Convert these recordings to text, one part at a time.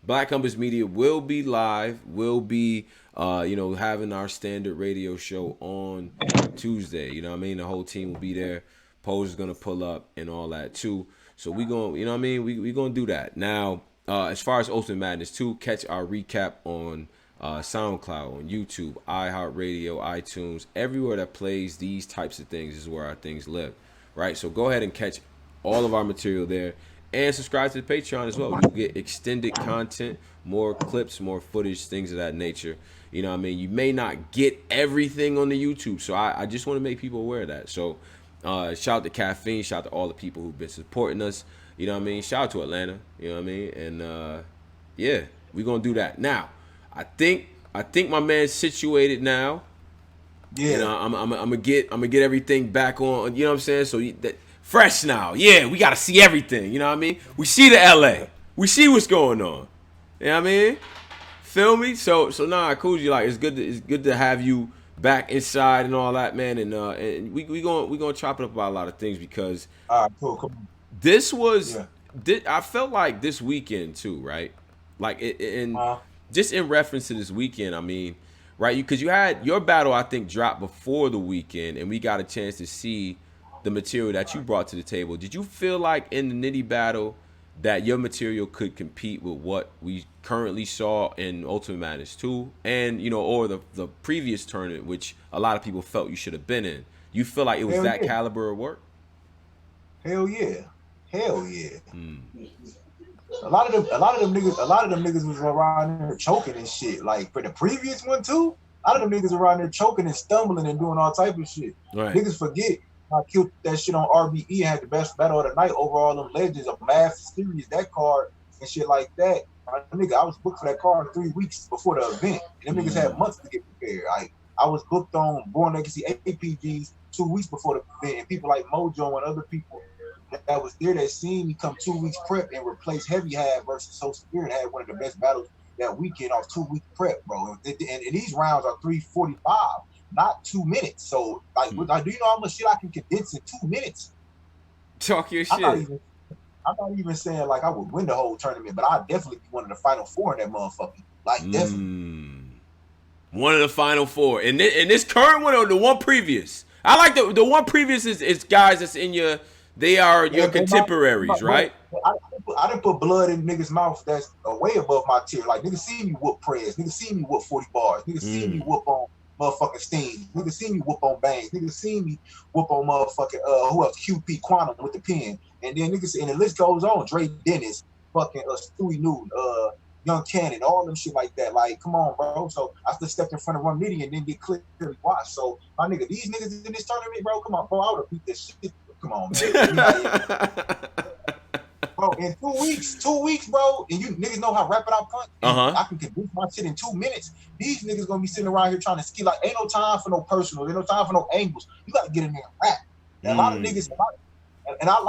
Black Compass Media will be live. Will be, having our standard radio show on Tuesday. You know what I mean? The whole team will be there. Pose is gonna pull up and all that too. So we going, you know what I mean? We gonna do that. Now, as far as Ultimate Madness too, catch our recap on SoundCloud, on YouTube, iHeartRadio, iTunes, everywhere that plays these types of things is where our things live, right? So go ahead and catch all of our material there, and subscribe to the Patreon as well. You'll get extended content, more clips, more footage, things of that nature. You know what I mean? You may not get everything on the YouTube, so I just want to make people aware of that. So shout out to Caffeine, shout out to all the people who've been supporting us. You know what I mean? Shout out to Atlanta. You know what I mean? And yeah, we're gonna do that. Now, I think my man's situated now. Yeah. You know, I'm gonna get everything back on. You know what I'm saying? So that fresh now. Yeah, we gotta see everything. You know what I mean? We see the LA. We see what's going on. You know what I mean? Feel me? So nah, COOGI, like it's good to have you back inside and all that, man. And we gonna chop it up about a lot of things because All right, cool. Come on. this was Yeah. I felt like this weekend too, right? Like and just in reference to this weekend, I mean, right? Because you had your battle, I think, dropped before the weekend, and we got a chance to see the material that you brought to the table. Did you feel like in the Nitty battle that your material could compete with what we currently saw in Ultimate Madness 2 and, or the previous tournament, which a lot of people felt you should have been in? You feel like it was Hell that yeah. caliber of work? Hell yeah. Hell yeah. A lot of them niggas was around there choking and shit. Like for the previous one too, a lot of them niggas around there choking and stumbling and doing all type of shit. Right. Niggas forget I killed that shit on RBE and had the best battle of the night over all them legends of Math Series, that card and shit like that. My nigga, I was booked for that card 3 weeks before the event. And them niggas had months to get prepared. I was booked on Born Legacy APGs 2 weeks before the event, and people like Mojo and other people that was there that seen me come 2 weeks prep and replace Heavy Had versus So Spirit had one of the best battles that weekend off 2 week prep, bro. And these rounds are 3:45, not 2 minutes. So, like, do you know how much shit I can condense in 2 minutes? Talk your shit. I'm not even saying like I would win the whole tournament, but I'd definitely be one of the final four in that motherfucker. Like, definitely. One of the final four. And this current one or the one previous? I like the one previous is guys that's in your. They are your contemporaries, right? I didn't put blood in niggas' mouth that's way above my tier. Like, niggas see me whoop prayers. Niggas see me whoop 40 bars. Niggas see me whoop on motherfucking Steam. Niggas see me whoop on Bangs. Niggas see me whoop on motherfucking, who else? QP Quantum with the pen. And then niggas, and the list goes on. Dre Dennis, fucking Stewie Newton, Young Cannon, all them shit like that. Like, come on, bro. So I just stepped in front of Rum Nitty and then get clearly watched. So, my nigga, these niggas in this tournament, bro, come on, bro. I would have beat this shit. Come on, man. Bro, in 2 weeks, bro, and you niggas know how rapid I punch. I can condense my shit in 2 minutes. These niggas gonna be sitting around here trying to ski. Like, ain't no time for no personals. Ain't no time for no angles. You gotta get in there and rap. And a lot of niggas, and I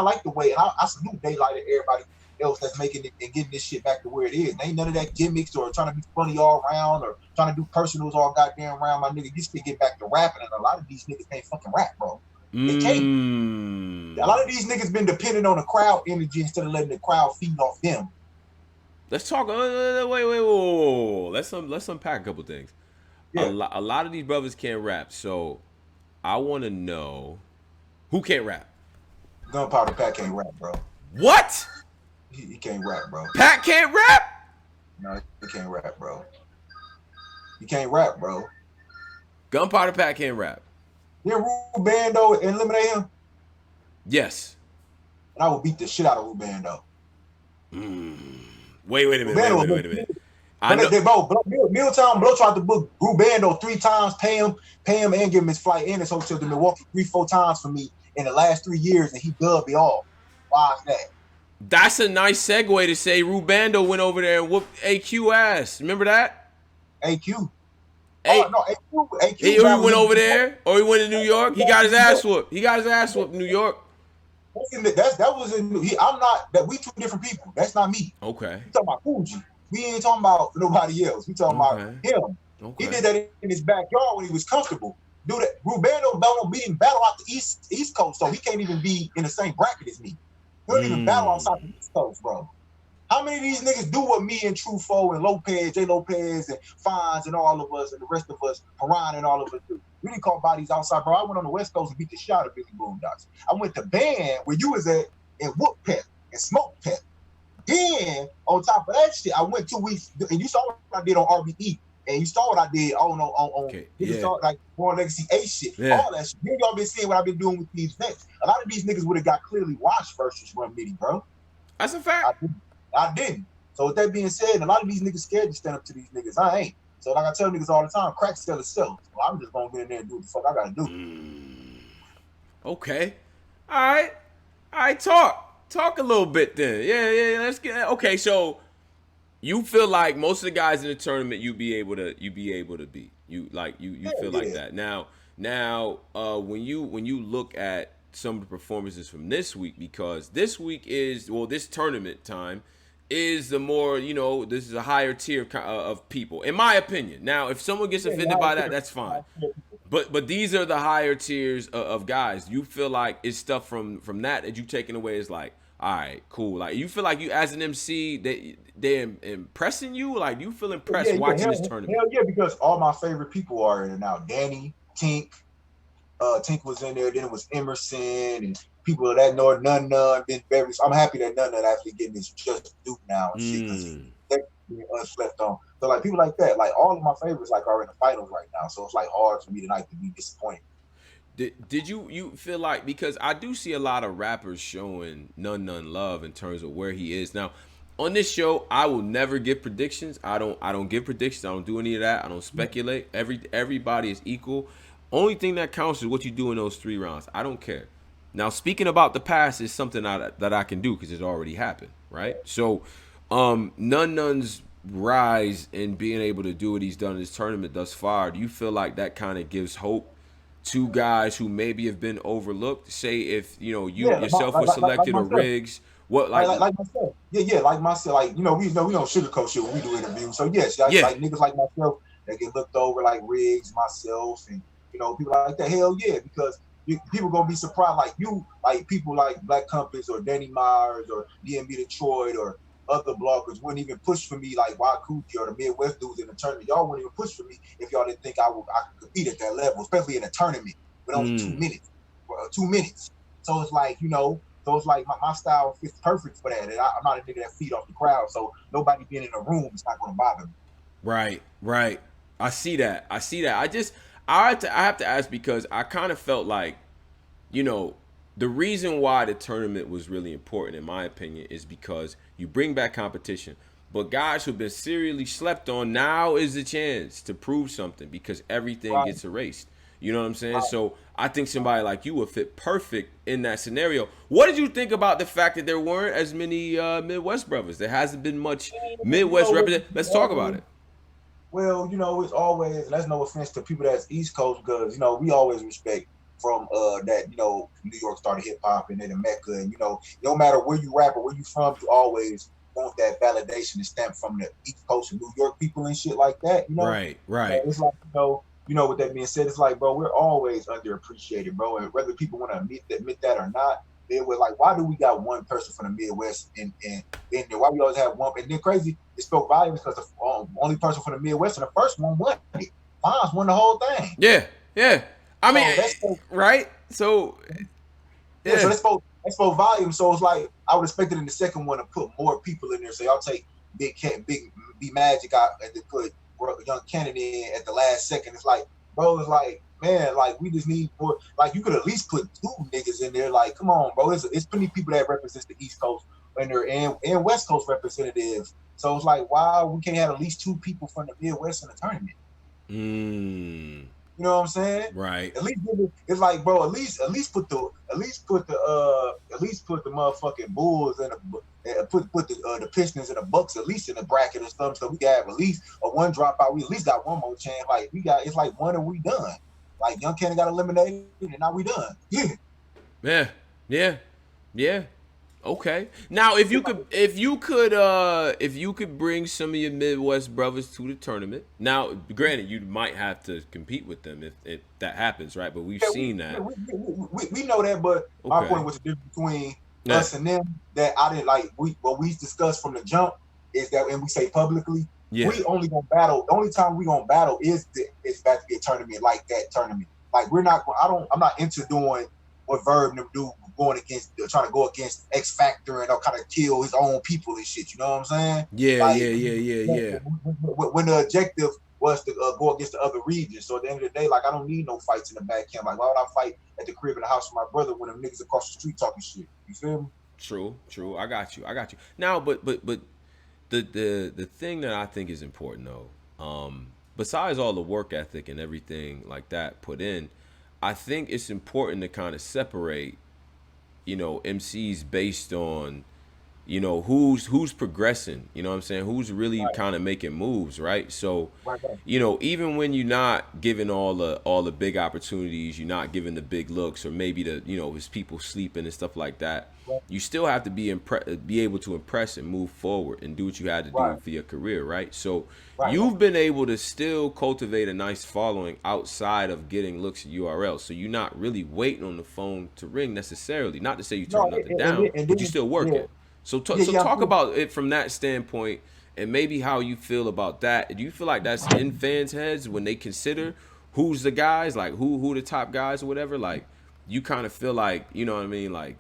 like the way, and I salute Daylight and everybody else that's making it and getting this shit back to where it is. Ain't none of that gimmicks or trying to be funny all around or trying to do personals all goddamn around. My nigga, you should get back to rapping, and a lot of these niggas can't fucking rap, bro. They can't. A lot of these niggas been dependent on the crowd energy instead of letting the crowd feed off them. Let's talk. Wait. Let's unpack a couple things. Yeah. A lot of these brothers can't rap, so I want to know who can't rap. Gunpowder Pat can't rap, bro. What? He can't rap, bro. Pat can't rap? No, he can't rap, bro. He can't rap, bro. Gunpowder Pat can't rap. Yeah, Rubando eliminate him? Yes. And I will beat the shit out of Rubando. Wait a minute. Milltown Blow tried to book Rubando 3 times, pay him, and give him his flight and his hotel to Milwaukee 3-4 times for me in the last 3 years, and he dubbed me all. Why is that? That's a nice segue to say Rubando went over there and whooped AQ ass. Remember that? AQ. AQ he went over there, or he went to New York. He got his ass whooped. In New York. That was in. I'm not that. We two different people. That's not me. Okay. We talking about COOGI. We ain't talking about nobody else. We talking about him. Okay. He did that in his backyard when he was comfortable. Do that. Rubando don't beat him battle out the East Coast, so he can't even be in the same bracket as me. He don't even battle outside the East Coast, bro. How many of these niggas do what me and Trufo and Lopez, J. Lopez and Fonz and all of us and the rest of us, Haran and all of us do? We didn't call bodies outside, bro. I went on the West Coast and beat the shit out of Billy Boondocks. I went to band where you was at and Whoop Pep and Smoke Pep. Then on top of that shit, I went 2 weeks and you saw what I did on RBE. And you saw what I did on Okay, you saw like Born Legacy A shit, all that shit. Then y'all been seeing what I've been doing with these vets. A lot of these niggas would have got clearly washed versus Run Nitty, bro. That's a fact. I didn't. So with that being said, a lot of these niggas scared to stand up to these niggas. I ain't. So like I tell niggas all the time, crack sell itself. So I'm just gonna get in there and do what the fuck I gotta do. Okay. All right. Talk a little bit then. Yeah. Let's get. Okay. So you feel like most of the guys in the tournament you be able to beat. You feel like that. Now when you look at some of the performances from this week, because this week is, well, this tournament time is the more, this is a higher tier of people, in my opinion. Now, if someone gets offended by that, that's fine. But these are the higher tiers of guys. You feel like it's stuff from that you taking away is like, all right, cool. Like, you feel like you as an MC, they're impressing you? Like, do you feel impressed watching this tournament? Hell yeah, because all my favorite people are in and out. Danny, Tink. Tink was in there. Then it was Emerson and people that know none. Ben Berry. So I'm happy that none actually getting this just due now and shit, because they're being unslept on. So like people like that, like all of my favorites like are in the finals right now. So it's like hard for me tonight to be disappointed. Did you feel like, because I do see a lot of rappers showing none love in terms of where he is now. On this show, I will never give predictions. I don't give predictions. I don't do any of that. I don't speculate. Everybody is equal. Only thing that counts is what you do in those 3 rounds. I don't care. Now, speaking about the past is something that I can do because it's already happened, right? So, None's rise in being able to do what he's done in this tournament thus far, do you feel like that kind of gives hope to guys who maybe have been overlooked? Say if yourself was selected, or Riggs. What like myself? Yeah, like myself. Like we don't sugarcoat shit when we do interviews. So yes, like niggas like myself that get looked over, like Riggs, myself, and people like that. Hell yeah, because people gonna be surprised. Like people like Black Compass or Danny Myers or DMB Detroit or other bloggers wouldn't even push for me, like LL COOGI or the Midwest dudes in the tournament. Y'all wouldn't even push for me if y'all didn't think I could compete at that level, especially in a tournament with only 2 minutes. 2 minutes. So it's like, so it's like my style fits perfect for that. And I'm not a nigga that feed off the crowd, so nobody being in a room is not going to bother me. Right. I see that. I have to ask, because I kind of felt like, the reason why the tournament was really important, in my opinion, is because you bring back competition. But guys who've been serially slept on, now is the chance to prove something, because everything gets erased. You know what I'm saying? Right. So I think somebody like you would fit perfect in that scenario. What did you think about the fact that there weren't as many Midwest brothers? There hasn't been much Midwest represent. Let's talk about it. Well, it's always, that's no offense to people that's East Coast, because, we always respect from that, New York started hip hop and then the Mecca, and, no matter where you rap or where you from, you always want that validation and stamp from the East Coast and New York people and shit like that, Right. It's like, with that being said, it's like, bro, we're always underappreciated, bro. And whether people want to admit that or not, they were like, why do we got one person from the Midwest and there? Why we always have one? And then crazy, it spoke volumes because the only person from the Midwest and the first one won it. Fonz won the whole thing. Yeah. I mean, right? So, yeah. So that spoke volumes. So it's like, I would expect it in the second one to put more people in there. So y'all take Big B Magic out and then put Young Kennedy in at the last second. It's like, bro, it's like, man, like we just need more. Like you could at least put 2 niggas in there. Like, come on, bro. It's plenty of people that represents the East Coast and West Coast representatives. So it's like, wow, we can't have at least 2 people from the Midwest in the tournament. You know what I'm saying? Right. At least it's like, bro. At least put the motherfucking Bulls and put the Pistons and the Bucks at least in the bracket or something, so we got at least a one dropout. We at least got one more chance. Like it's like one and we done. Like Young Cannon got eliminated and now we done. Yeah. Okay. Now, if you could bring some of your Midwest brothers to the tournament. Now, granted, you might have to compete with them if that happens, right? But we've seen that. We know that, but my point was the difference between Yeah. us and them, that I didn't like. What we discussed from the jump is that, and we say publicly, Yeah. we only gonna battle. The only time we gonna battle is about to be a tournament like that tournament. Like we're not. I'm not into doing what Verb and them do, going against, trying to go against X Factor and kind of kill his own people and shit. You know what I'm saying? Yeah, Like yeah, yeah, yeah, yeah. when the objective was to go against the other regions. So at the end of the day, like I don't need no fights in the back camp. Like why would I fight at the crib in the house with my brother when them niggas across the street talking shit? You feel me? True, true. I got you. I got you. Now, but the thing that I think is important though, besides all the work ethic and everything like that put in, I think it's important to kind of separate, MCs based on, who's progressing, you know what I'm saying? Who's really Right, kind of making moves, right? So, right, right, even when you're not giving all the big opportunities, you're not giving the big looks, or maybe his people sleeping and stuff like that. right, You still have to be able to impress and move forward and do what you had to do right, for your career, right? So right, right. you've been able to still cultivate a nice following outside of getting looks at URL. So you're not really waiting on the phone to ring necessarily. Not to say you No, turn nothing down, and but you then still yeah, working. So yeah, so yeah. talk about it from that standpoint, and maybe how you feel about that. Do you feel like that's in fans' heads when they consider who's the guys, like who the top guys or whatever? Like you kind of feel like, you know what I mean, like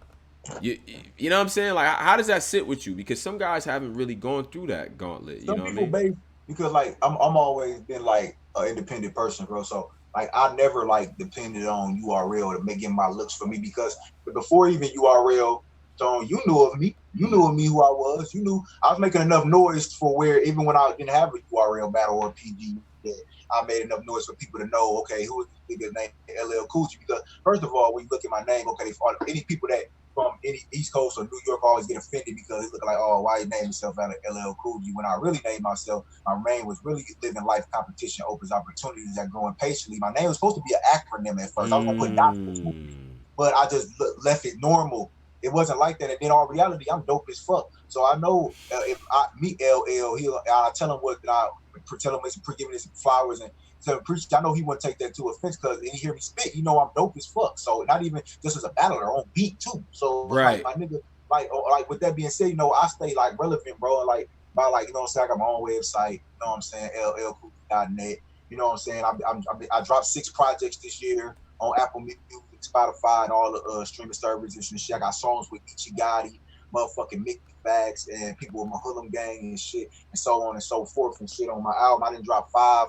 you know what I'm saying? Like how does that sit with you? Because some guys haven't really gone through that gauntlet. You Some know what I people mean? base, because like I'm always been like an independent person, bro. So like I never like depended on URL to make my looks for me, because before even URL, so you knew of me. You knew of me, who I was. You knew I was making enough noise for where even when I didn't have a URL battle or PG, that I made enough noise for people to know, okay, who is this nigga named LL COOGI? Because first of all, when you look at my name, okay, for any people that from any East Coast or New York always get offended because it's looking like, oh, why he named himself out of LL COOGI? When I really named myself, my name was really living life, competition opens opportunities that grow impatiently. My name was supposed to be an acronym at first. I was gonna put dots between, Mm. but I just left it normal. It wasn't like that. And in all reality, I'm dope as fuck. So I know if I meet LL, I tell him what I tell him, giving his flowers and to appreciate. I know he wouldn't take that to offense because he hear me spit. I'm dope as fuck. So not even just as a battler, on beat too. So it's like Right. my nigga, like with that being said, I stay like relevant, bro. And like by like what I'm saying, I got my own website. You know what I'm saying, llcoogie.net. You know what I'm saying? I dropped 6 projects this year on Apple Music, Spotify, and all the streaming services and shit. I got songs with Ichi Gotti, motherfucking Mickey Facts, and people with my Hoodlum Gang and shit, and so on and so forth and shit on my album. I didn't drop 5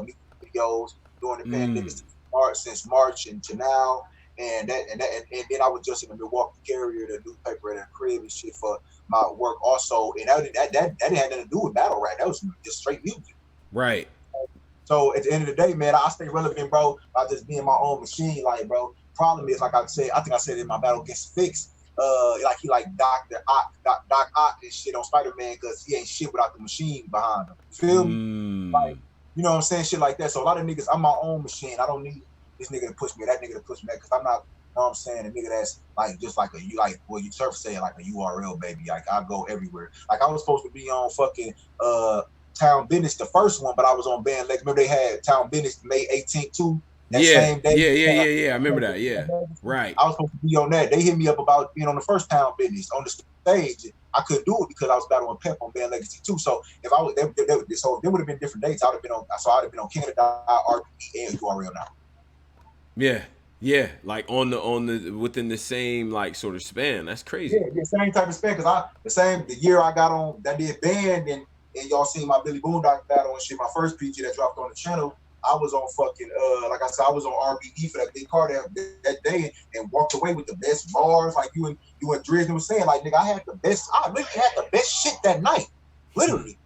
music videos during the pandemic Mm. since March until now. And then I was just in the Milwaukee Carrier, the newspaper at the crib and shit for my work also. And that didn't have nothing to do with battle rap. That was just straight music. Right. So at the end of the day, man, I stay relevant, bro, by just being my own machine. Like, bro, problem is, like I said, I think I said in my battle against Fix, like he like Doc Ock and shit on Spider Man because he ain't shit without the machine behind him. You feel me? Like, Mm. you know what I'm saying? Shit like that. So a lot of niggas, I'm my own machine. I don't need this nigga to push me, that nigga to push me, because I'm not. You know what I'm saying? A nigga that's like just like you like well you surf saying like a URL baby. Like I go everywhere. Like I was supposed to be on fucking Town Business, the first one, but I was on Band Legs. Remember they had Town Business May 18th too. That Yeah. same day, Yeah. Yeah. Yeah. Yeah. I remember that. Yeah. Right. I was supposed to be on that. They hit me up about being on the first Town Business on the stage. I couldn't do it because I was battling Pep on Band Legacy too. So if I was, so there would have been different dates. I'd have been on. So I'd have been on Canada, RBE, and URL now. Yeah. Yeah. Like on the within the same like sort of span. That's crazy. Yeah, the same type of spec. Cause the year I got on that did band and y'all seen my Billy Boondock battle and shit. My first PG that dropped on the channel. I was on fucking like I said, I was on RBE for that big car that day and walked away with the best bars. Like you and DRIZZ was saying, like nigga, I literally had the best shit that night. Literally.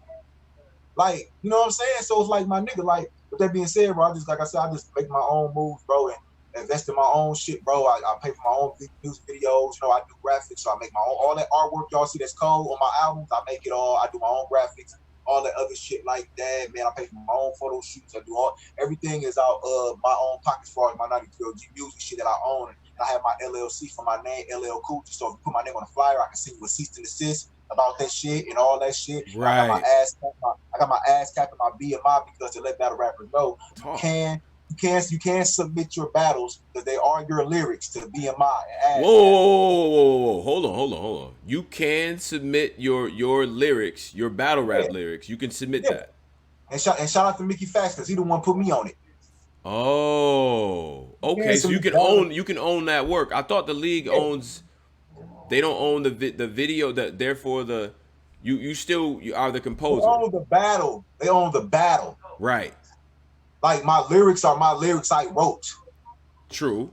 Like, you know what I'm saying? So it's like my nigga, like with that being said, bro, I just make my own moves, bro, and invest in my own shit, bro. I pay for my own music videos, I do graphics, so I make my own all that artwork y'all see that's cold on my albums, I make it all, I do my own graphics, all that other shit like that, man. I pay for my own photo shoots, I do everything is out of my own pocket as far as my 93OG music shit that I own. And I have my LLC for my name, LL COOGI. So if you put my name on a flyer, I can send you a cease and desist about that shit and all that shit. And Right. I got my ass cap and my BMI because to let battle rappers know Talk. can you can submit your battles because they are your lyrics to BMI. Whoa. Hold on. You can submit your lyrics, your battle rap Yeah, lyrics. You can submit yeah. that. And shout out to Mickey Fax because he the one put me on it. Oh, You can okay. So submit battles. you can own that work. I thought the league Yeah. owns. They don't own the video. That therefore you still you are the They composer. own the battle. They own the battle. Right. Like my lyrics are my lyrics I wrote. True.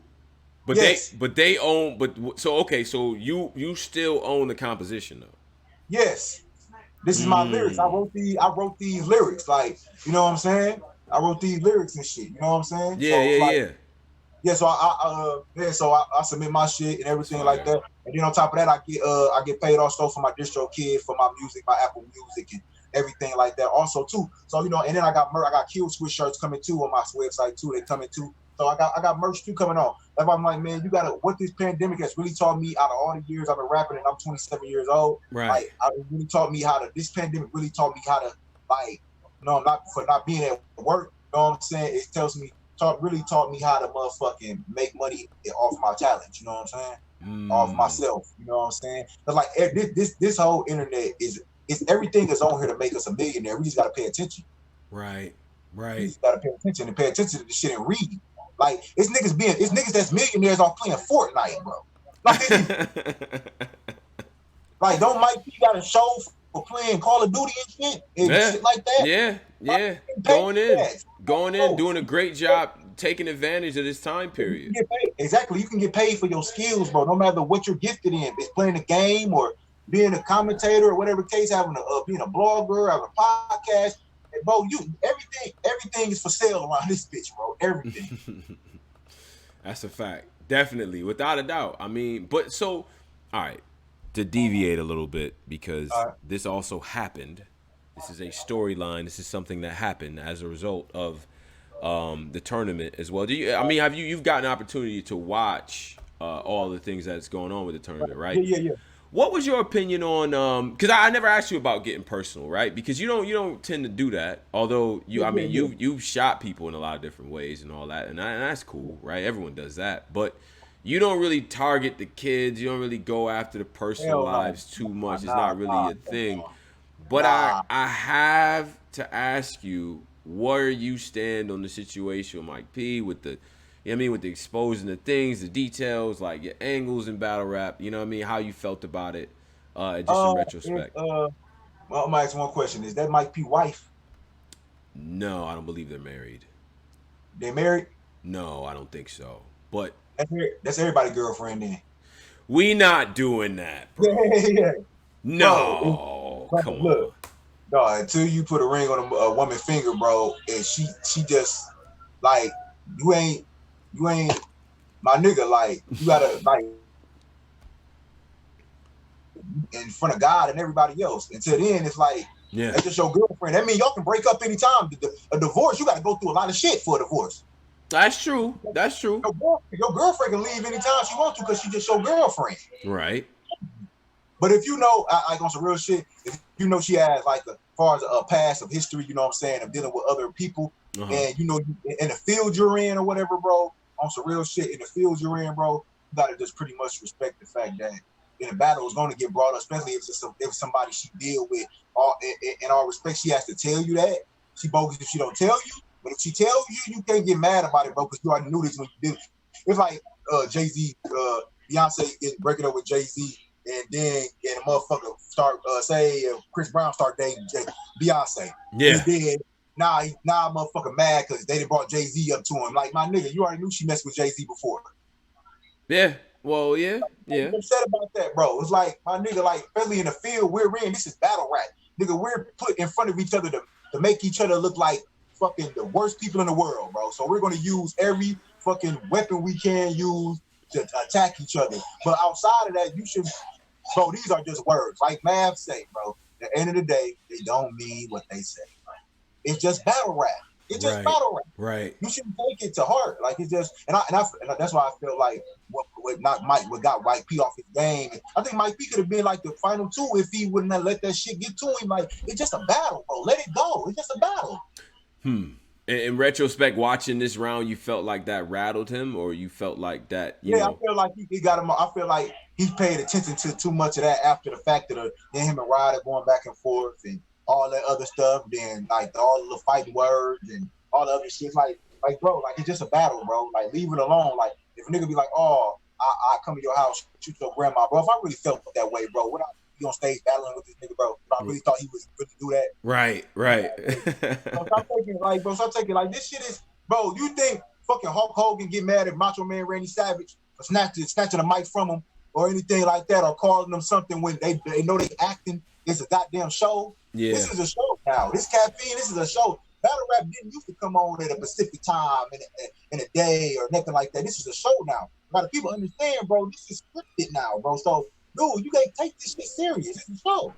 But Yes. they own so okay, so you still own the composition though. Yes. This is my lyrics. Mm. I wrote these lyrics. Like, you know what I'm saying? I wrote these lyrics and shit. You know what I'm saying? Yeah, So it's like, yeah. yeah, so I submit my shit and That's everything like fire. that. And then on top of that, I get paid also for my distro kid, for my music, my Apple Music and everything like that also too. So, you know, and then I got Kill Switch shirts coming too on my website too. They coming too. So I got merch too coming on. That's why I'm like, man, you gotta, what this pandemic has really taught me out of all the years I've been rapping, and I'm 27 years old. Right. It really taught me this pandemic really taught me how to, like, you know, not being at work, you know what I'm saying? It really taught me how to motherfucking make money off my talent, you know what I'm saying? Off myself, you know what I'm saying? But like this whole internet is everything is on here to make us a millionaire. We just gotta pay attention. Right. We just gotta pay attention to the shit and read. Like it's niggas that's millionaires off playing Fortnite, bro. Like don't Mike P got a show for playing Call of Duty and shit and shit like that? Yeah. Going in, doing a great job, taking advantage of this time period. Exactly. You can get paid for your skills, bro. No matter what you're gifted in, it's playing a game or being a commentator or whatever case, being a blogger, having a podcast. Bro, everything is for sale around this bitch, bro. Everything. That's a fact. Definitely, without a doubt. I mean, but so, all right, to deviate a little bit because this also happened. This is a storyline. This is something that happened as a result of the tournament as well. Have you've gotten an opportunity to watch all the things that's going on with the tournament, right? Yeah. What was your opinion on? Because I never asked you about getting personal, right? Because you don't tend to do that. Although you've shot people in a lot of different ways and all that, and that's cool, right? Everyone does that, but you don't really target the kids. You don't really go after the personal lives too much. It's not really a thing. But I have to ask you, where you stand on the situation with Mike P with the. You know what I mean? With the exposing the things, the details, like your angles in battle rap, you know what I mean? How you felt about it, just in retrospect. Well, I'm gonna ask one question. Is that Mike P wife? No, I don't believe they're married. They married? No, I don't think so. But that's everybody's girlfriend then. We not doing that, bro. Yeah. No, bro, come on. No, until you put a ring on a woman's finger, bro, and she just like you ain't my nigga. Like you gotta like in front of God and everybody else. Until then, it's like that's just your girlfriend. That means y'all can break up anytime. A divorce, you got to go through a lot of shit for a divorce. That's true. Your girlfriend can leave anytime she wants to because she just your girlfriend. Right. But if you know, like on some real shit, if you know she has like as far as a past of history, you know what I'm saying, of dealing with other people, and you know, in the field you're in or whatever, bro, on some real shit, in the field you're in, bro, you gotta just pretty much respect the fact that in a battle is going to get brought up, especially if it's somebody she deal with. In all respect, she has to tell you that. She bogus if she don't tell you, but if she tells you, you can't get mad about it, bro, because you already knew this when you did it. It's like Jay-Z, Beyonce breaking up with Jay-Z, and then a motherfucker start Chris Brown start dating Beyonce. Yeah. And then now motherfucker mad because they done brought Jay-Z up to him. Like, my nigga, you already knew she messed with Jay-Z before. Yeah. Well, yeah. I'm upset about that, bro. It's like, my nigga, like, especially in the field we're in, this is battle rap. Nigga, we're put in front of each other to make each other look like fucking the worst people in the world, bro. So we're gonna use every fucking weapon we can use to attack each other. But outside of that, you should, bro, these are just words. Like Mav say, bro, at the end of the day, they don't mean what they say. Bro. It's just battle rap. It's just battle rap. Right. You shouldn't take it to heart. Like, it's just, and that's why I feel like what got Mike P off his game. I think Mike P could have been like the final two if he wouldn't have let that shit get to him. Like, it's just a battle, bro. Let it go. It's just a battle. In retrospect, watching this round, you felt like that rattled him, or you felt like that, you Yeah, I know? feel like he got him. I feel like he paid attention to too much of that after the fact of him and Ryder going back and forth and all that other stuff. Then like all the fighting words and all the other shit. Like bro, like it's just a battle, bro. Like leave it alone. Like if a nigga be like, oh, I come to your house, shoot your grandma, bro. If I really felt that way, bro, would I be on stage battling with this nigga, bro? If I really thought he was really do that. Right, right. So stop taking like this shit is, bro. You think fucking Hulk Hogan get mad at Macho Man Randy Savage for snatching a mic from him or anything like that, or calling them something when they know they acting? It's a goddamn show. Yeah. This is a show now. This Caffeine. This is a show. Battle rap didn't used to come on at a specific time in a day or nothing like that. This is a show now. A lot of people understand, bro. This is scripted now, bro. So, dude, you can't take this shit serious. It's a show.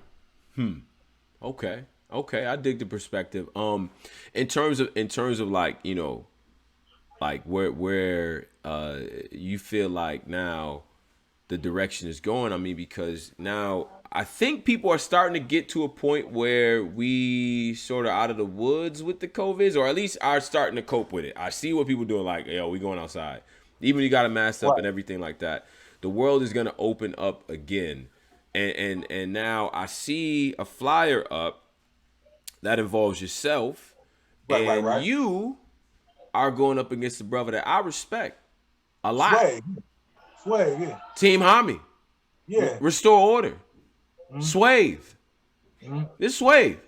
Okay. Okay, I dig the perspective. In terms of like, you know, like where you feel like now the direction is going. I mean, because now I think people are starting to get to a point where we sort of out of the woods with the COVIDs, or at least are starting to cope with it. I see what people doing, like, yo, we going outside. Even you got a mask up and everything like that. The world is gonna open up again. And now I see a flyer up that involves yourself, and you are going up against a brother that I respect a lot. Swave, yeah. Team Hami. Yeah. Restore Order. Swave. This Swave.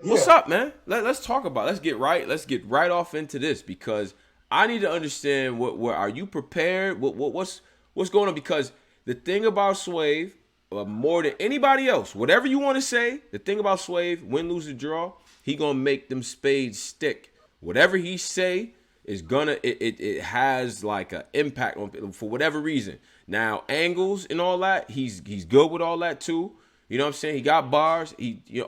What's up, man? Let's talk about it. Let's get right off into this, because I need to understand what are you prepared? What's going on? Because the thing about Swave, more than anybody else, whatever you want to say, the thing about Swave, win, lose, or draw, he gonna make them spades stick. Whatever he say is gonna, it has like an impact on, for whatever reason. Now angles and all that, he's good with all that too. You know what I'm saying? He got bars.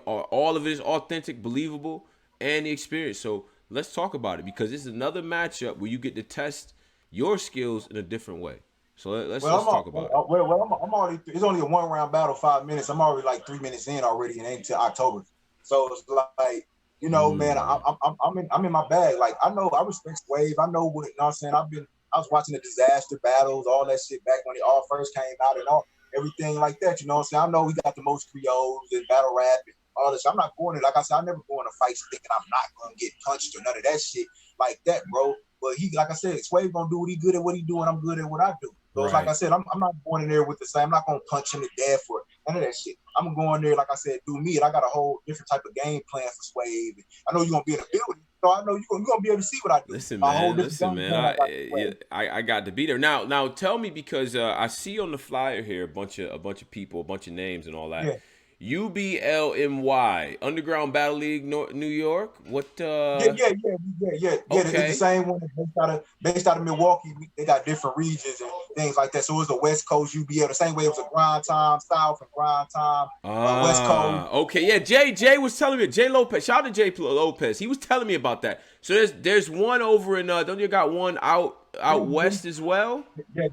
All of it is authentic, believable, and the experience. So let's talk about it, because this is another matchup where you get to test your skills in a different way. So let's talk about it. I'm already. It's only a 1 round battle, 5 minutes. I'm already like 3 minutes in already, and ain't until October. So it's like, you know, man, I'm in my bag. Like I know, I respect Swave. I know what, you know what I'm saying. I was watching the disaster battles, all that shit back when it all first came out and all everything like that. You know what I'm saying. I know we got the most creoles and battle rap and all this. I'm not going to, like I said, I never go in a fight thinking I'm not gonna get punched or none of that shit like that, bro. But he, like I said, Swave gonna do what he good at what he do, and I'm good at what I do. So it's like I said, I'm not going in there with the same. I'm not gonna punch him to death or none of that shit. I'm going there, like I said, do me, and I got a whole different type of game plan for Swave. I know you're gonna be in the building, so I know you're gonna be able to see what I do. Listen, man. I got to be there. Now, tell me, because I see on the flyer here a bunch of people, a bunch of names, and all that. Yeah. UBLMY, Underground Battle League, New York. What? Yeah. Okay. It's the same one based out of Milwaukee. They got different regions and things like that. So it's the West Coast UBL, the same way it was a grind time, South and grind time, West Coast. Okay, yeah. Jay was telling me. Jay Lopez, shout out to Jay Lopez. He was telling me about that. So there's one over in don't you got one out west as well? Yeah,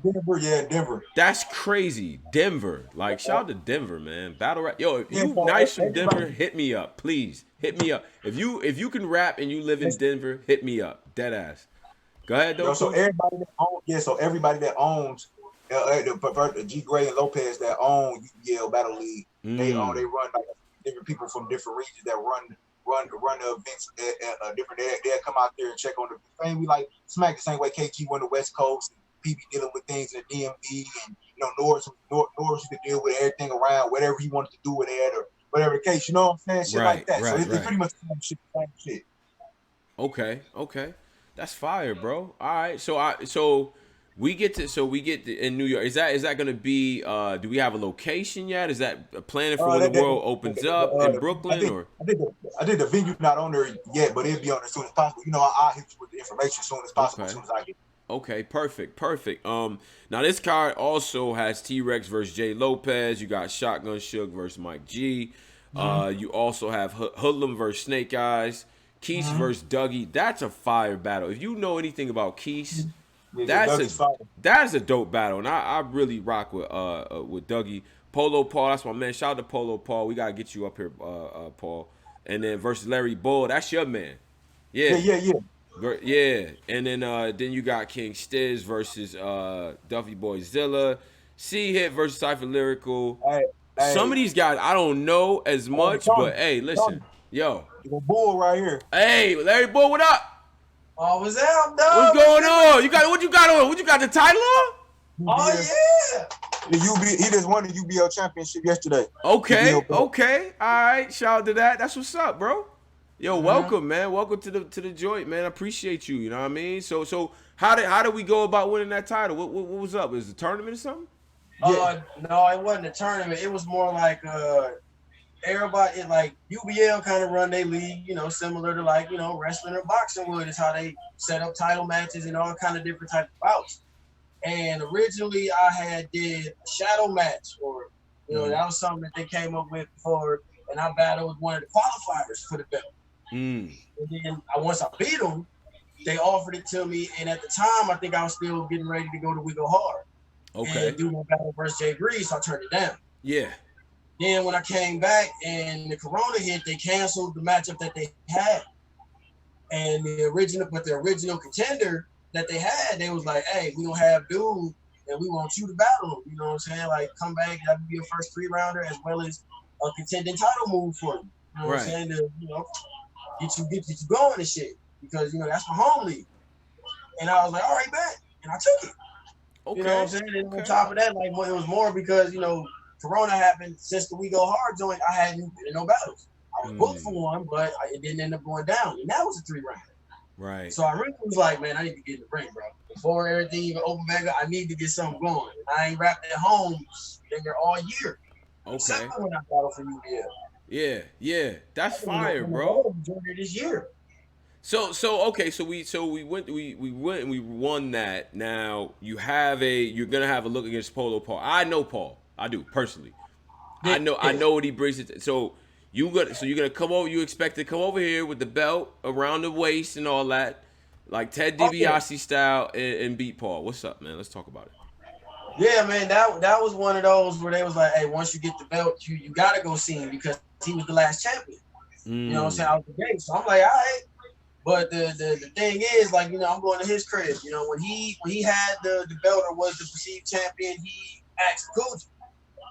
Denver. That's crazy. Denver. Like, shout out to Denver, man. Battle rap. Yo, if you nice from Denver, hit me up. Please. Hit me up. If you can rap and you live in Denver, hit me up. Dead ass. Go ahead, though. So everybody that owns the G Gray and Lopez that own UBL Battle League, they run like different people from different regions that run the events different. They'll come out there and check on the thing. We like smack the same way KG won the West Coast, and PB dealing with things in the DMV, and Norris used to deal with everything around whatever he wanted to do with it or whatever the case. You know what I'm saying? Shit like that. So it's pretty much the same shit. Okay, that's fire, bro. All right, so we get to in New York. Is that gonna be? Do we have a location yet? Is that planning for when the world opens up in Brooklyn? I think the venue not on there yet, but it'll be on as soon as possible. I'll hit you with the information as soon as possible, as soon as I get it. Okay, perfect. Now this card also has T-Rex versus Jay Lopez. You got Shotgun Suge versus Mike G. You also have Hoodlum versus Snake Eyes. Keith versus Dougie. That's a fire battle. If you know anything about Keith, that's a dope battle, and I really rock with Dougie. Polo Paul, that's my man. Shout out to Polo Paul. We gotta get you up here, Paul. And then versus Larry Bull, that's your man. Yeah. Yeah. Yeah, and then you got King Stiz versus Duffy Boy Zilla, C Hit versus Cypher Lyrical. Hey, Some of hey, these guys I don't know as hey, much, Tony, but hey, Tony, listen, yo, the bull right here. hey, Larry Boy, what up? Oh, what's up, What's dog? What's going good? on? You got what you got on? What you got the title on? Oh UBS, yeah. the UB, he just won the UBL championship yesterday. Okay, UBL belt. okay, all right. Shout out to that. That's what's up, bro. Yo, Mm-hmm. welcome, man. Welcome to the joint, man. I appreciate you. You know what I mean? So how did we go about winning that title? What was up? Was it a tournament or something? Yeah, No, it wasn't a tournament. It was more like everybody like UBL kind of run their league, similar to like wrestling or boxing would. Is how they set up title matches and all kind of different type of bouts. And originally I had did a shadow match, or that was something that they came up with before, and I battled with one of the qualifiers for the belt. Mm. And then once I beat them, they offered it to me, and at the time I think I was still getting ready to go to Wiggle Hard Okay. and do my battle versus Jay DRIZZ, so I turned it down. Yeah. Then when I came back and the corona hit, they canceled the matchup that they had. And the original contender that they had, they was like, hey, we don't have dude and we want you to battle him. You know what I'm saying? Like, come back, that would be your first 3-rounder as well as a contending title move for you. You know what I'm saying? To, get you going and shit. Because, that's my home league. And I was like, all right, bet. And I took it. Okay. You know what I'm saying? And on top of that, like, it was more because, Corona happened. Since the We Go Hard joint, I hadn't been in no battles. I was booked for one, but it didn't end up going down. And that was a 3-rounder. Right. So I really was like, man, I need to get in the ring, bro. Before everything even open back up, I need to get something going. And I ain't rapped at home there all year. Okay. Except for when I battled for UBL. Yeah. That's fire, bro. This year. So we went and we won that. Now you're gonna have a look against Polo Paul. I know Paul. I do personally. I know what he brings it. So you're gonna come over. You expect to come over here with the belt around the waist and all that, like Ted DiBiase style, and beat Paul. What's up, man? Let's talk about it. Yeah, man, that was one of those where they was like, hey, once you get the belt, you gotta go see him because he was the last champion. You know what I'm saying? Out the gate. So I'm like, all right. But the thing is, like, I'm going to his crib. When he had the belt or was the perceived champion, he asked COOGI.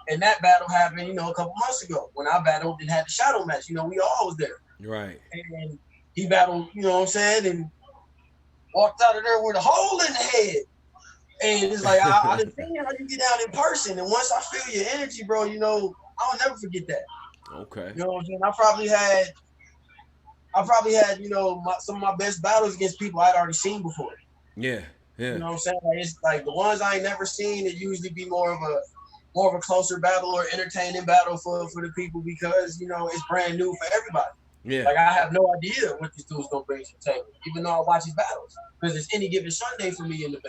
And that battle happened, a couple months ago when I battled and had the shadow match. We all was there. Right. And he battled, you know what I'm saying, and walked out of there with a hole in the head. And it's like, I didn't see how you get down in person. And once I feel your energy, bro, I'll never forget that. Okay. You know what I'm saying? I probably had, some of my best battles against people I'd already seen before. Yeah. You know what I'm saying? Like, it's like the ones I ain't never seen, it usually be more of a closer battle or entertaining battle for the people because, it's brand new for everybody. Yeah. Like, I have no idea what this dude's gonna bring to the table, even though I watch his battles. Because it's any given Sunday for me in the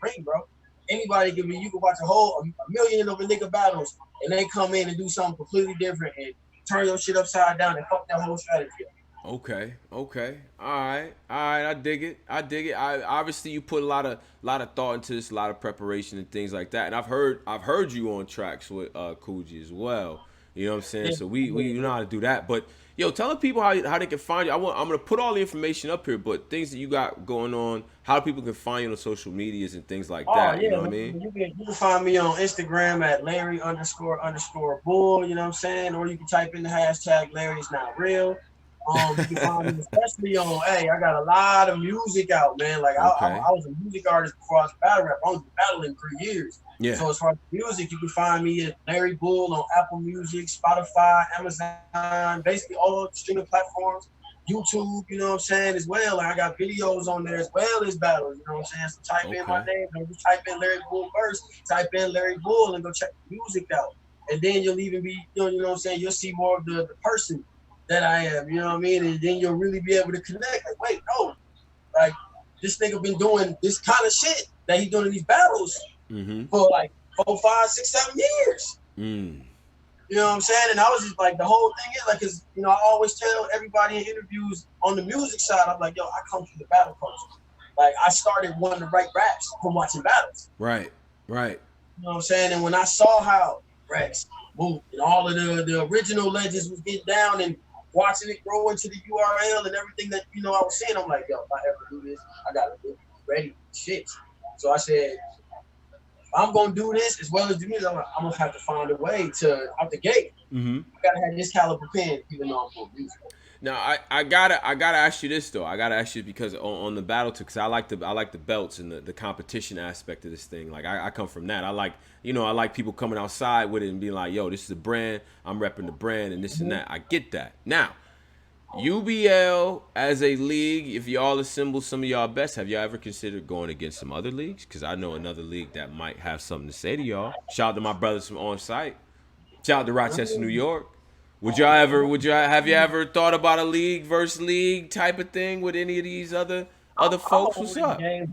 ring, bro. Anybody you can watch a million of a nigga battles and they come in and do something completely different and turn your shit upside down and fuck that whole strategy up. Okay. All right. I dig it. I obviously you put a lot of thought into this, a lot of preparation and things like that. And I've heard you on tracks with COOGI as well. You know what I'm saying? Yeah. So we know how to do that. But yo, tell the people how they can find you. I'm gonna put all the information up here, but things that you got going on, how people can find you on social medias and things like that. Yeah, You know what I mean? You can find me on Instagram at Larry__bull, you know what I'm saying? Or you can type in the hashtag Larry's Not Real. You can find me especially on, I got a lot of music out, man. Like, I was a music artist before I was a battle rapper. I was battling for years. Yeah. So as far as music, you can find me at Larry Bull on Apple Music, Spotify, Amazon, basically all streaming platforms, YouTube, you know what I'm saying, as well. Like, I got videos on there as well as battles, you know what I'm saying? So type in my name, don't just type in Larry Bull first, type in Larry Bull and go check the music out. And then you'll even be, you know what I'm saying, you'll see more of the person that I am, you know what I mean? And then you'll really be able to connect. Like, wait, no, like, this nigga been doing this kind of shit that he doing in these battles for like 4, 5, 6, 7 years. You know what I'm saying? And I was just like, the whole thing is like, cause I always tell everybody in interviews on the music side, I'm like, yo, I come from the battle culture. Like, I started wanting to write raps from watching battles. Right. You know what I'm saying? And when I saw how Rex, Moot, and all of the original legends was getting down and watching it grow into the URL and everything that I was seeing. I'm like, yo, if I ever do this, I gotta be ready for shit. So I said, if I'm gonna do this as well as do music, I'm gonna have to find a way to out the gate. I gotta have this caliber pen, even though I'm doing music. Now I gotta ask you this though. I gotta ask you because on the battle because I like the belts and the competition aspect of this thing. Like I come from that. I like people coming outside with it and being like, yo, this is a brand. I'm repping the brand and this and that. I get that. Now, UBL as a league, if y'all assemble some of y'all best, have y'all ever considered going against some other leagues? Because I know another league that might have something to say to y'all. Shout out to my brothers from on site. Shout out to Rochester, New York. Would you ever thought about a league versus league type of thing with any of these other folks? What's up? They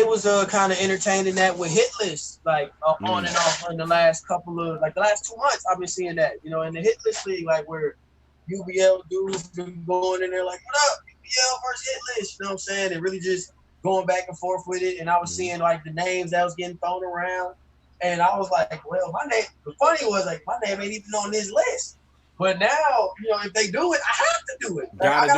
was kind of entertaining that with hit lists, like on and off in the last 2 months. I've been seeing that, in the hit list league, like where UBL dudes been going in there like, what up, UBL versus hit list, you know what I'm saying? And really just going back and forth with it. And I was seeing like the names that was getting thrown around. And I was like, well, my name, the funny was like, my name ain't even on this list. But now, if they do it, I have to do it. Gotta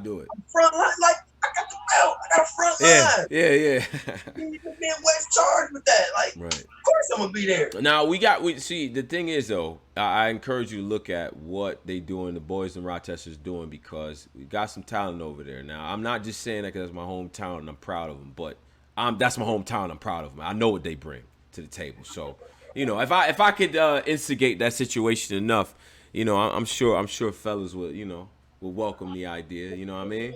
do it. I'm front line, like, I got the belt. I got a front line. Yeah. Midwest charged with that. Like, right. Of course I'm going to be there. Now, see, the thing is, though, I encourage you to look at what they doing, the boys in Rochester's doing, because we got some talent over there. Now, I'm not just saying that because it's my hometown and I'm proud of them, but that's my hometown. I'm proud of them. I know what they bring to the table. So, if I could instigate that situation enough, I'm sure fellas will welcome the idea. You know what I mean?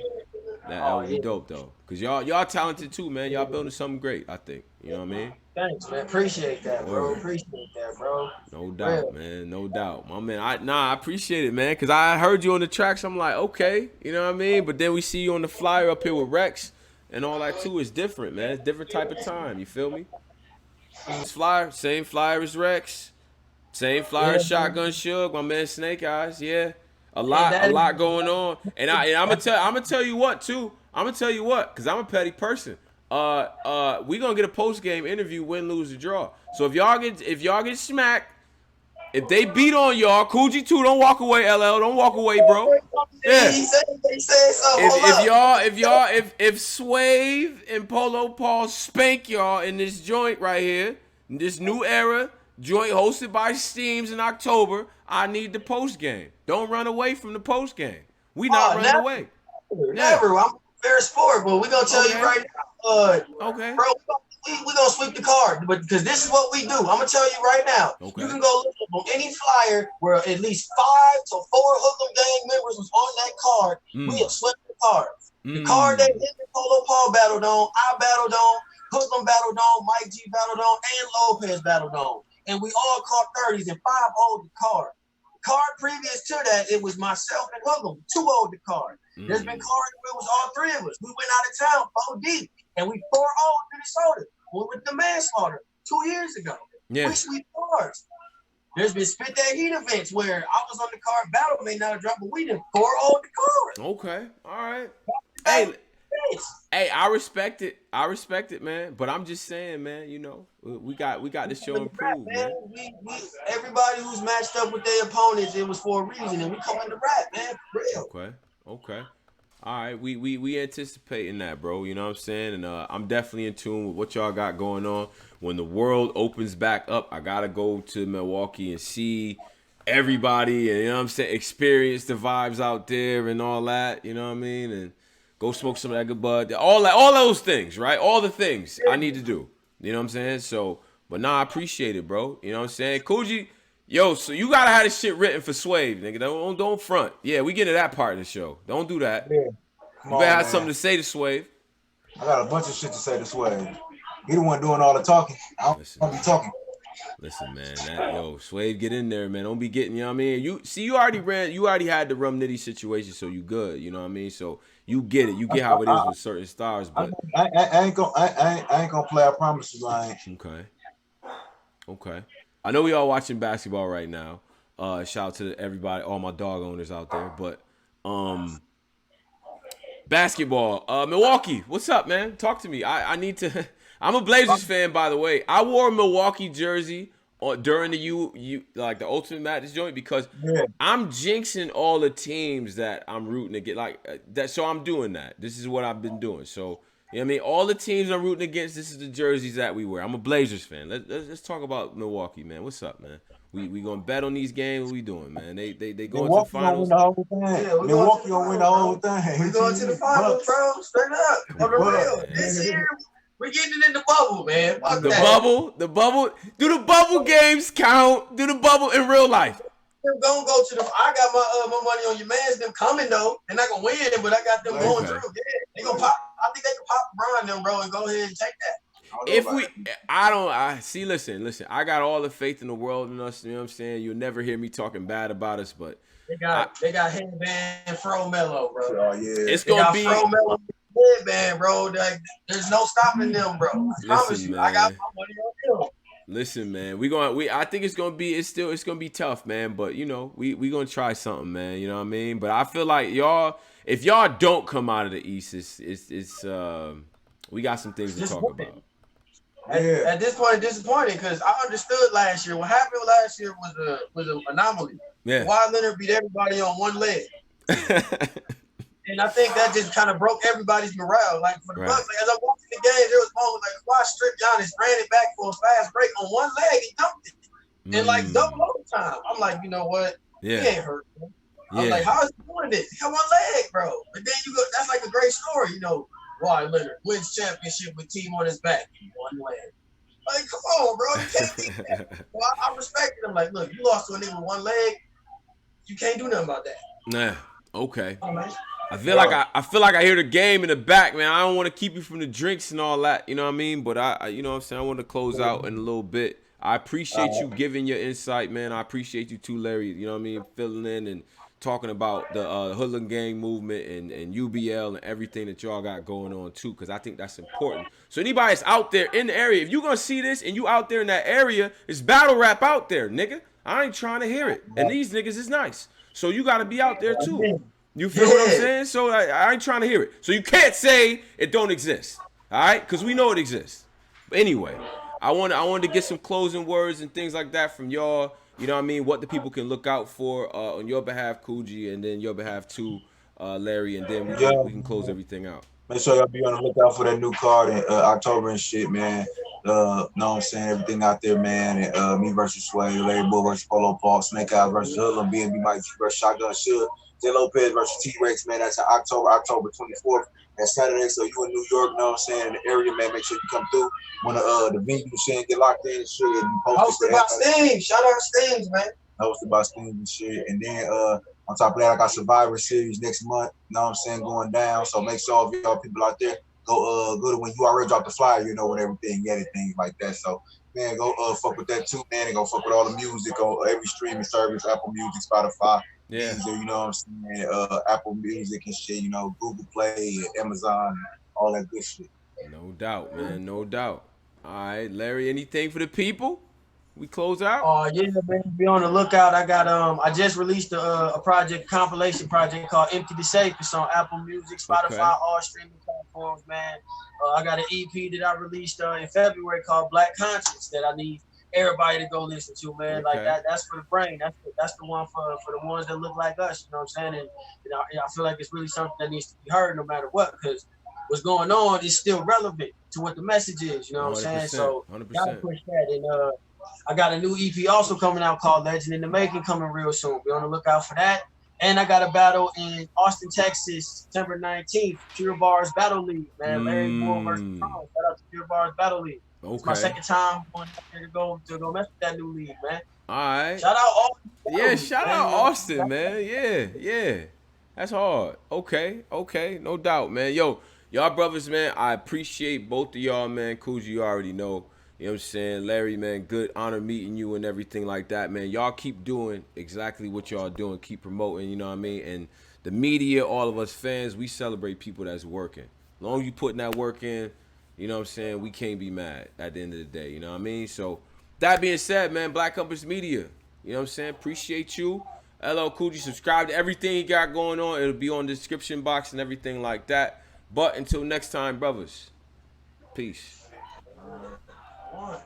That would be dope though, cause y'all talented too, man. Y'all building something great. I think. You know what I mean? Thanks, man. Appreciate that, bro. No doubt, man. No doubt, my man. I appreciate it, man, cause I heard you on the tracks. I'm like, okay, you know what I mean. But then we see you on the flyer up here with Rex. And all that too is different, man. It's different type of time. You feel me? Same flyer as Rex, same flyer as Shotgun Suge, my man Snake Eyes. Yeah, a lot going on. And I'm gonna tell you what too. I'm gonna tell you what, cause I'm a petty person. We gonna get a post game interview, win, lose, or draw. So if y'all get smacked. If they beat on y'all, COOGI too, don't walk away, LL. Don't walk away, bro. Yeah. If Swave and Polo Paul spank y'all in this joint right here, in this new era, joint hosted by Steams in October, I need the post game. Don't run away from the post game. We not running away. Never. I'm a fair sport, but we gonna tell you right now. Okay. Bro, we gonna sweep the card, but because this is what we do. I'm gonna tell you right now. Okay. You can go look on any flyer where at least 5 to 4 Hoodlum gang members was on that card. We have swept the card. The card that him and Polo Paul battled on, I battled on, Hoodlum battled on, Mike G battled on, and Lopez battled on, and we all caught 30s and 5 owed the card. Card previous to that, it was myself and Hoodlum, 2 owed the card. There's been cards where it was all 3 of us. We went out of town 4 deep. And we 4-0 Minnesota. We went to manslaughter 2 years ago. Yeah. We sweep cards. There's been spit that heat events where I was on the card, battle may not have dropped, but we did 4-0 the card. Okay. All right. Hey, I respect it, man. But I'm just saying, man, we got this show improved, man. Everybody who's matched up with their opponents, it was for a reason, and we come in the rap, man, for real. Okay. All right, we anticipating that, bro. You know what I'm saying? And I'm definitely in tune with what y'all got going on. When the world opens back up, I gotta go to Milwaukee and see everybody, and what I'm saying, experience the vibes out there and all that. You know what I mean? And go smoke some of that good bud. All those things, right? All the things I need to do. You know what I'm saying? So, but I appreciate it, bro. You know what I'm saying? COOGI. Yo, so you gotta have this shit written for Swave, nigga. Don't front. Yeah, we get to that part of the show. Don't do that. Yeah. You better have something to say to Swave. I got a bunch of shit to say to Swave. He the one doing all the talking. I don't be talking. Listen, man. Swave, get in there, man. Don't be getting, you know what I mean? You already had the Rum Nitty situation, so you good, you know what I mean? So you get it. You get how it is with certain stars, but I ain't gonna play, I promise you I ain't. Okay. I know we all watching basketball right now. Shout out to everybody, all my dog owners out there. But basketball, Milwaukee, what's up, man? Talk to me. I need to. I'm a Blazers fan, by the way. I wore a Milwaukee jersey during the you like the Ultimate Madness joint because Yeah. I'm jinxing all the teams that I'm rooting to get that. So I'm doing that. This is what I've been doing. So you know what I mean, all the teams I'm rooting against. This is the jerseys that we wear. I'm a Blazers fan. Let's talk about Milwaukee, man. What's up, man? We gonna bet on these games. What we doing, man? They going to the Milwaukee gonna win finals. the whole thing. Yeah, Milwaukee gonna win the whole thing. We going to the finals, bro. Straight up. On the real. Man. This year, we're getting it in the bubble, man. Fuck The that. bubble. Do the bubble games count? Do the bubble in real life? They're gonna go to the. I got my money on your man's. Them coming though. They're not gonna win, but I got them going through. Yeah, they gonna pop. I think they can pop Brian them, bro, and go ahead and take that. Listen, I got all the faith in the world in us, you know what I'm saying? You'll never hear me talking bad about us, but they got headband Fro Mello, bro. Oh yeah. It's gonna be Fro Mello headband, bro. Like, there's no stopping them, bro. I promise you. Man. I got my money on them. Listen, man, I think it's gonna be tough, man. But you know, we gonna try something, man. You know what I mean? But I feel like if y'all don't come out of the East, it's we got some things to talk about. At this point, disappointing because I understood last year. What happened last year was an anomaly. Yeah. Kawhi Leonard beat everybody on one leg, and I think that just kind of broke everybody's morale. Like for the Bucks, like, as I watched the game, there was moments like Kawhi stripped Giannis, ran it back for a fast break on one leg and dunked it, and like double overtime. I'm like, you know what? Yeah. He ain't hurt. Man. I'm like, how is he doing this? He got one leg, bro. But then you go, that's like a great story, you know. Kawhi Leonard wins championship with team on his back, one leg. Like, come on, bro. You can't do that. Well, I respected him. Like, look, you lost to a nigga with one leg. You can't do nothing about that. Nah. Okay. Oh, I feel like I hear the game in the back, man. I don't want to keep you from the drinks and all that, you know what I mean? But I you know what I'm saying, I want to close out in a little bit. I appreciate you giving your insight, man. I appreciate you too, Larry. You know what I mean? Filling in and talking about the Hoodlum Gang movement and UBL and everything that y'all got going on too, because I think that's important. So anybody that's out there in the area, if you gonna see this and you out there in that area, it's battle rap out there, nigga. I ain't trying to hear it. And these niggas is nice. So you gotta be out there too. You feel what I'm saying? So I ain't trying to hear it. So you can't say it don't exist. All right? Because we know it exists. But anyway, I wanted to get some closing words and things like that from y'all. You know what I mean? What the people can look out for on your behalf, Coogi, and then your behalf too, Larry, and then we can close everything out. Make sure y'all be on the lookout for that new card in October and shit, man. Know what I'm saying? Everything out there, man. And me versus Swave, Larry Bull versus Polo Paul, Snake Eyes versus Hoodlum, B&B Mike versus Shotgun Shook, J. Lopez versus T-Rex, man. That's in October 24th. That's Saturday. So you in New York, know what I'm saying? In the area, man, make sure you come through. When the venue shit and get locked in and shit. And hosted by Steams. Shout out Steams, man. Hosted by Steams and shit. And then on top of that, I got Survivor Series next month. Know what I'm saying? Going down. So make sure if y'all people out there go to when you already drop the flyer, you know, with everything, things like that. So man, go fuck with that too, man, and go fuck with all the music on every streaming service, Apple Music, Spotify. Yeah. Music, you know what I'm saying? Apple Music and shit, you know, Google Play, Amazon, all that good shit. No doubt, man. No doubt. All right, Larry, anything for the people? We close out? Yeah, man. Be on the lookout. I got I just released a compilation project called Empty the Safe. It's on Apple Music, Spotify, all streaming platforms, man. I got an EP that I released in February called Black Conscience that I need everybody to go listen to, man. Like that's for the brain. That's the one for the ones that look like us, you know what I'm saying? And you know, I feel like it's really something that needs to be heard no matter what, because what's going on is still relevant to what the message is, you know what I'm saying? So 100%. gotta push that. And I got a new EP also coming out called Legend in the Making coming real soon. Be on the lookout for that. And I got a battle in Austin, Texas, September 19th, Pure Bars Battle League, man. Larry Bull versus Tom. Shout out to Pure Bars Battle League. Okay. It's my second time going out there to go mess with that new league, man. All right. Shout out Austin. Yeah, shout out Austin, man. Yeah. That's hard. Okay. No doubt, man. Yo, y'all brothers, man, I appreciate both of y'all, man. COOGI, you already know. You know what I'm saying? Larry, man, good honor meeting you and everything like that, man. Y'all keep doing exactly what y'all doing. Keep promoting, you know what I mean? And the media, all of us fans, we celebrate people that's working. As long as you putting that work in, you know what I'm saying, we can't be mad at the end of the day, you know what I mean? So, that being said, man, Black Compass Media, you know what I'm saying? Appreciate you. LL COOGI, subscribe to everything he got going on. It'll be on the description box and everything like that. But until next time, brothers, peace. One.